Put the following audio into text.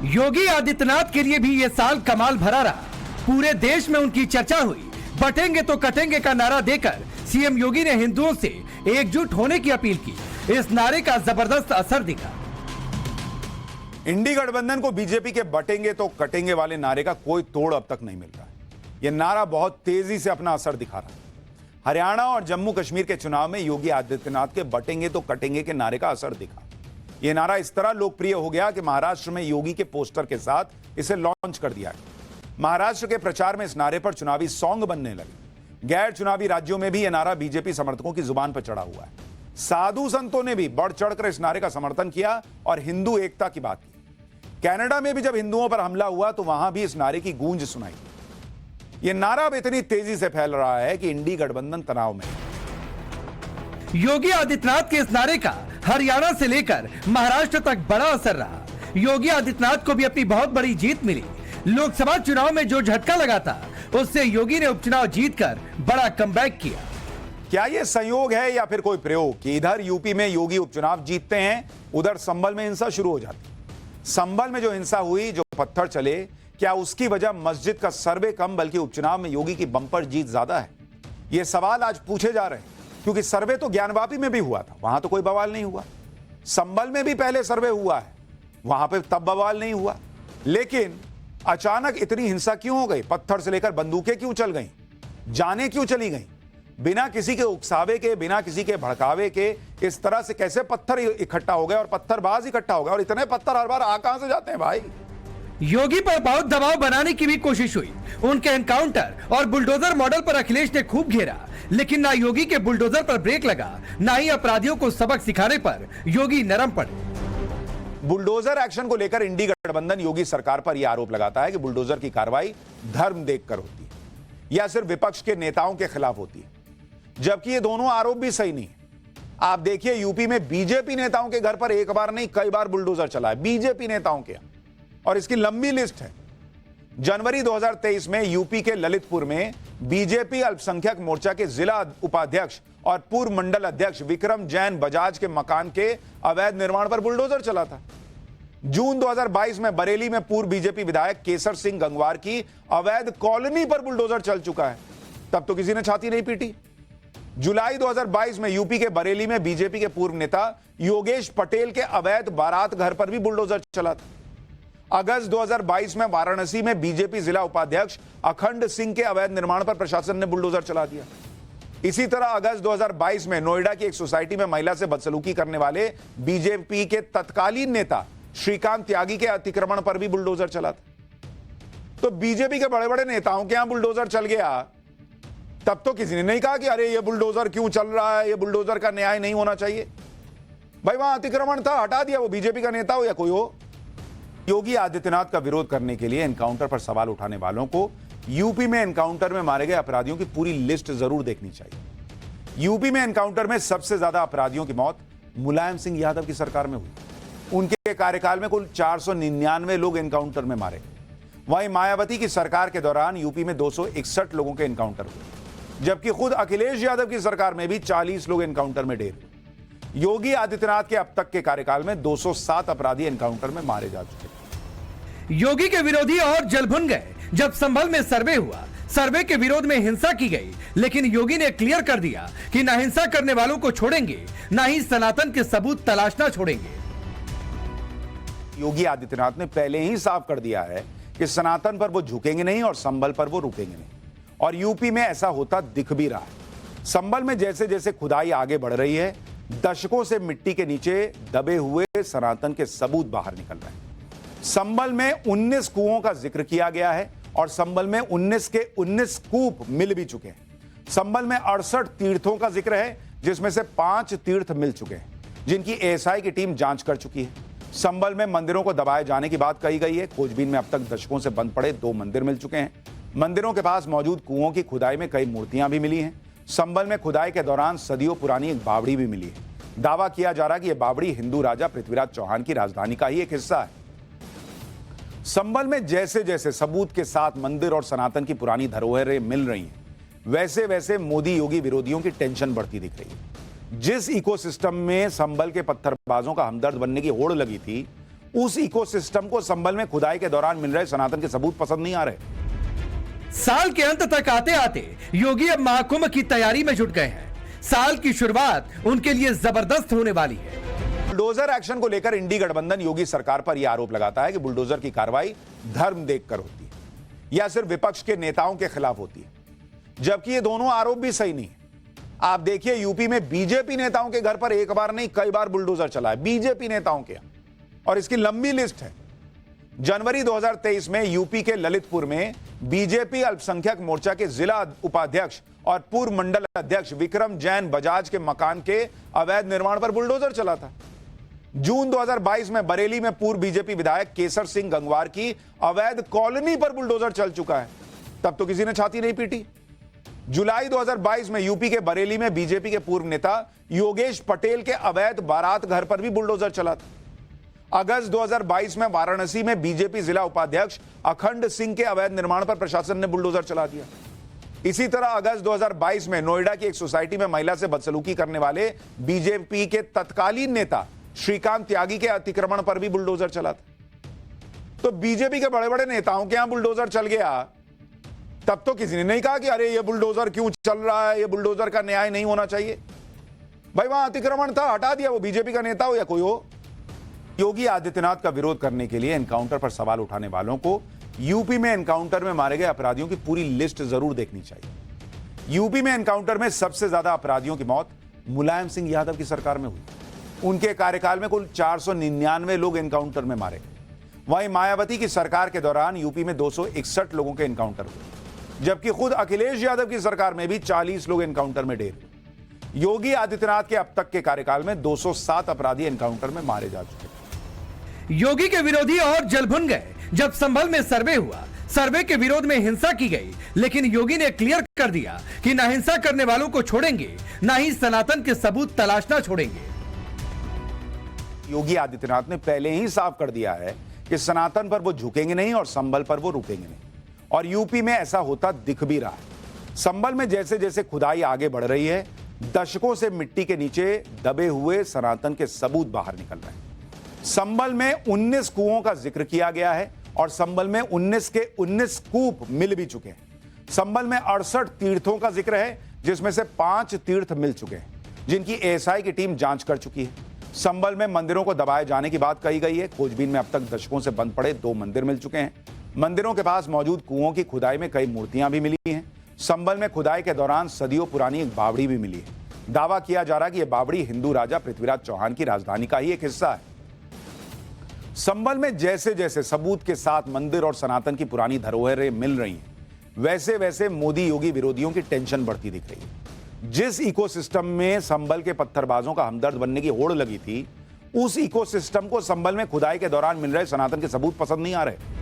योगी आदित्यनाथ के लिए भी ये साल कमाल भरा रहा। पूरे देश में उनकी चर्चा हुई। बटेंगे तो कटेंगे का नारा देकर सीएम योगी ने हिंदुओं से एकजुट होने की अपील की। इस नारे का जबरदस्त असर दिखा। इंडी गठबंधन को बीजेपी के बटेंगे तो कटेंगे वाले नारे का कोई तोड़ अब तक नहीं मिल रहा है। यह नारा बहुत तेजी से अपना असर दिखा रहा है। हरियाणा और जम्मू कश्मीर के चुनाव में योगी आदित्यनाथ के बटेंगे तो कटेंगे के नारे का असर दिखा। यह नारा इस तरह लोकप्रिय हो गया कि महाराष्ट्र में योगी के पोस्टर के साथ इसे लॉन्च कर दिया गया। महाराष्ट्र के प्रचार में इस नारे पर चुनावी सॉन्ग बनने लगे। गैर चुनावी राज्यों में भी यह नारा बीजेपी समर्थकों की जुबान पर चढ़ा हुआ है। साधु संतों ने भी बढ़ चढ़कर इस नारे का समर्थन किया और हिंदू एकता की बात की। कनाडा में भी जब हिंदुओं पर हमला हुआ तो वहां भी इस नारे की गूंज सुनाई। यह नारा अब इतनी तेजी से फैल रहा है कि इंडी गठबंधन तनाव में है। योगी आदित्यनाथ के इस नारे का हरियाणा से लेकर महाराष्ट्र तक बड़ा असर रहा। योगी आदित्यनाथ को भी अपनी बहुत बड़ी जीत मिली। लोकसभा चुनाव में जो झटका लगा था उससे योगी ने उपचुनाव जीतकर बड़ा कमबैक किया। क्या यह संयोग है या फिर कोई प्रयोग कि इधर यूपी में योगी उपचुनाव जीतते हैं, उधर संभल में हिंसा शुरू हो जाती। संभल में जो हिंसा हुई, जो पत्थर चले, क्या उसकी वजह मस्जिद का सर्वे कम बल्कि उपचुनाव में योगी की बंपर जीत ज्यादा है? यह सवाल आज पूछे जा रहे हैं क्योंकि सर्वे तो ज्ञानवापी में भी हुआ था, वहां तो कोई बवाल नहीं हुआ। संभल में भी पहले सर्वे हुआ है, वहां पे तब बवाल नहीं हुआ। लेकिन अचानक इतनी हिंसा क्यों हो गई? पत्थर से लेकर बंदूकें क्यों चल गई? जानें क्यों चली गई? बिना किसी के उकसावे के, बिना किसी के भड़कावे के इस तरह से कैसे पत्थर इकट्ठा हो गए और पत्थरबाज इकट्ठा हो गए? और इतने पत्थर हर बार कहां से जाते हैं भाई? योगी पर बहुत दबाव बनाने की भी कोशिश हुई। उनके एनकाउंटर और बुलडोजर मॉडल पर अखिलेश ने खूब घेरा, लेकिन ना योगी के बुलडोजर पर ब्रेक लगा, ना ही अपराधियों को सबक सिखाने पर योगी नरम पड़े। बुलडोजर एक्शन को लेकर इंडी गठबंधन योगी सरकार पर यह आरोप लगाता है कि बुलडोजर की कार्रवाई धर्म देखकर होती है या सिर्फ विपक्ष के नेताओं के खिलाफ होती है, जबकि ये दोनों आरोप भी सही नहीं है। आप देखिए, यूपी में बीजेपी नेताओं के घर पर एक बार नहीं कई बार बुलडोजर चला है, बीजेपी नेताओं के, और इसकी लंबी लिस्ट है। जनवरी 2023 में यूपी के ललितपुर में बीजेपी अल्पसंख्यक मोर्चा के जिला उपाध्यक्ष और पूर्व मंडल अध्यक्ष विक्रम जैन बजाज के मकान के अवैध निर्माण पर बुलडोजर चला था। जून 2022 में बरेली में पूर्व बीजेपी विधायक केसर सिंह गंगवार की अवैध कॉलोनी पर बुलडोजर चल चुका है, तब तो किसी ने छाती नहीं पीटी। जुलाई 2022 में यूपी के बरेली में बीजेपी के पूर्व नेता योगेश पटेल के अवैध बारात घर पर भी बुलडोजर चला था। अगस्त 2022 में वाराणसी में बीजेपी जिला उपाध्यक्ष अखंड सिंह के अवैध निर्माण पर प्रशासन ने बुलडोजर चला दिया। इसी तरह अगस्त 2022 में नोएडा की एक सोसाइटी में महिला से बदसलूकी करने वाले बीजेपी के तत्कालीन नेता श्रीकांत त्यागी के अतिक्रमण पर भी बुलडोजर चला था। तो बीजेपी के बड़े बड़े नेताओं के यहां बुलडोजर चल गया, तब तो किसी ने नहीं कहा कि अरे ये बुलडोजर क्यों चल रहा है, ये बुलडोजर का न्याय नहीं होना चाहिए। भाई वहां अतिक्रमण था, हटा दिया, वो बीजेपी का नेता हो या कोई हो। योगी आदित्यनाथ का विरोध करने के लिए एनकाउंटर पर सवाल उठाने वालों को यूपी में एनकाउंटर में मारे गए अपराधियों की पूरी लिस्ट जरूर देखनी चाहिए। यूपी में एनकाउंटर में सबसे ज्यादा अपराधियों की मौत मुलायम सिंह यादव की सरकार में हुई। उनके कार्यकाल में कुल 499 लोग एनकाउंटर में मारे। वहीं मायावती की सरकार के दौरान यूपी में 261 लोगों के एनकाउंटर हुए, जबकि खुद अखिलेश यादव की सरकार में भी 40 लोग एनकाउंटर में ढेर हुए। योगी आदित्यनाथ के अब तक के कार्यकाल में 207 अपराधी एनकाउंटर में मारे जा चुके। योगी के विरोधी और जलभुन गए जब संभल में सर्वे हुआ। सर्वे के विरोध में हिंसा की गई, लेकिन योगी ने क्लियर कर दिया कि ना हिंसा करने वालों को छोड़ेंगे, ना ही सनातन के सबूत तलाशना छोड़ेंगे। योगी आदित्यनाथ ने पहले ही साफ कर दिया है कि सनातन पर वो झुकेंगे नहीं और संभल पर वो रुकेंगे नहीं, और यूपी में ऐसा होता दिख भी रहा है। संभल में जैसे जैसे खुदाई आगे बढ़ रही है, दशकों से मिट्टी के नीचे दबे हुए सनातन के सबूत बाहर निकल रहे हैं। संभल में 19 कुओं का जिक्र किया गया है और संभल में 19 के 19 कूप मिल भी चुके हैं। संभल में 68 तीर्थों का जिक्र है, जिसमें से 5 तीर्थ मिल चुके हैं, जिनकी एएसआई की टीम जांच कर चुकी है। संभल में मंदिरों को दबाए जाने की बात कही गई है। खोजबीन में अब तक दशकों से बंद पड़े 2 मंदिर मिल चुके हैं। मंदिरों के पास मौजूद कुओं की खुदाई में कई मूर्तियां भी मिली हैं। संभल में खुदाई के दौरान सदियों पुरानी एक बावड़ी भी मिली है। दावा किया जा रहा है कि यह बावड़ी हिंदू राजा पृथ्वीराज चौहान की राजधानी का ही एक हिस्सा है। संभल में जैसे जैसे सबूत के साथ मंदिर और सनातन की पुरानी धरोहरें मिल रही हैं, वैसे वैसे मोदी योगी विरोधियों की टेंशन बढ़ती दिख रही है। जिस इकोसिस्टम में संभल के पत्थरबाजों का हमदर्द बनने की होड़ लगी थी, उस इकोसिस्टम को संभल में खुदाई के दौरान मिल रहे सनातन के सबूत पसंद नहीं आ रहे। साल के अंत तक आते आते योगी अब महाकुंभ की तैयारी में जुट गए हैं। साल की शुरुआत उनके लिए जबरदस्त होने वाली है। बुलडोजर एक्शन को लेकर इंडी गठबंधन योगी सरकार पर यह आरोप लगाता है कि बुलडोजर की कार्रवाई धर्म देखकर होती है या सिर्फ विपक्ष के नेताओं के खिलाफ होती है, जबकि ये दोनों आरोप भी सही नहीं है। आप देखिए, यूपी में बीजेपी नेताओं के घर पर एक बार नहीं कई बार बुलडोजर चला है, बीजेपी नेताओं के, और इसकी लंबी लिस्ट है। जनवरी 2023 में यूपी के ललितपुर में बीजेपी अल्पसंख्यक मोर्चा के जिला उपाध्यक्ष और पूर्व मंडल अध्यक्ष विक्रम जैन बजाज के मकान के अवैध निर्माण पर बुलडोजर चला था। जून 2022 में बरेली में पूर्व बीजेपी विधायक केसर सिंह गंगवार की अवैध कॉलोनी पर बुलडोजर चल चुका है, तब तो किसी ने छाती नहीं पीटी। जुलाई 2022 में यूपी के बरेली में बीजेपी के पूर्व नेता योगेश पटेल के अवैध बारात घर पर भी बुलडोजर चला था। अगस्त 2022 में वाराणसी में बीजेपी जिला उपाध्यक्ष अखंड सिंह के अवैध निर्माण पर प्रशासन ने बुलडोजर चला दिया। इसी तरह अगस्त 2022 में नोएडा की एक सोसाइटी में महिला से बदसलूकी करने वाले बीजेपी के तत्कालीन नेता श्रीकांत त्यागी के अतिक्रमण पर भी बुलडोजर चला था। तो बीजेपी के बड़े बड़े नेताओं के यहां बुलडोजर चल गया, तब तो किसी ने नहीं कहा कि अरे ये बुलडोजर क्यों चल रहा है, ये बुलडोजर का न्याय नहीं होना चाहिए। भाई वहां अतिक्रमण था, हटा दिया, वो बीजेपी का नेता हो या कोई हो। योगी आदित्यनाथ का विरोध करने के लिए एनकाउंटर पर सवाल उठाने वालों को यूपी में एनकाउंटर में मारे गए अपराधियों की पूरी लिस्ट जरूर देखनी चाहिए। यूपी में एनकाउंटर में सबसे ज्यादा अपराधियों की मौत मुलायम सिंह यादव की सरकार में हुई। उनके कार्यकाल में कुल 499 लोग एनकाउंटर में मारे गए। वहीं मायावती की सरकार के दौरान यूपी में 261 लोगों के एनकाउंटर हुए, जबकि खुद अखिलेश यादव की सरकार में भी 40 लोग एनकाउंटर में ढेर हुए। योगी आदित्यनाथ के अब तक के कार्यकाल में 207 अपराधी एनकाउंटर में मारे जा चुके। योगी के विरोधी और जल भुन गए जब संभल में सर्वे हुआ। सर्वे के विरोध में हिंसा की गई, लेकिन योगी ने क्लियर कर दिया कि ना हिंसा करने वालों को छोड़ेंगे, ना ही सनातन के सबूत तलाशना छोड़ेंगे। योगी आदित्यनाथ ने पहले ही साफ कर दिया है कि सनातन पर वो झुकेंगे नहीं और संभल पर वो रुकेंगे नहीं, और यूपी में ऐसा होता दिख भी रहा है। संभल में जैसे जैसे खुदाई आगे बढ़ रही है, दशकों से मिट्टी के नीचे दबे हुए सनातन के सबूत बाहर निकल रहे हैं। संभल में 19 कुओं का जिक्र किया गया है और संभल में 19 के 19 कूप मिल भी चुके हैं। संभल में 68 तीर्थों का जिक्र है, जिसमें से 5 तीर्थ मिल चुके हैं, जिनकी एएसआई की टीम जांच कर चुकी है। संभल में मंदिरों को दबाए जाने की बात कही गई है। खोजबीन में अब तक दशकों से बंद पड़े 2 मंदिर मिल चुके हैं। मंदिरों के पास मौजूद कुओं की खुदाई में कई मूर्तियां भी मिली हैं। संभल में खुदाई के दौरान सदियों पुरानी एक बावड़ी भी मिली है। दावा किया जा रहा है कि यह बावड़ी हिंदू राजा पृथ्वीराज चौहान की राजधानी का ही एक हिस्सा है। संभल में जैसे जैसे सबूत के साथ मंदिर और सनातन की पुरानी धरोहरें मिल रही हैं, वैसे वैसे मोदी योगी विरोधियों की टेंशन बढ़ती दिख रही है। जिस इकोसिस्टम में संभल के पत्थरबाजों का हमदर्द बनने की होड़ लगी थी, उस इकोसिस्टम को संभल में खुदाई के दौरान मिल रहे सनातन के सबूत पसंद नहीं आ रहे।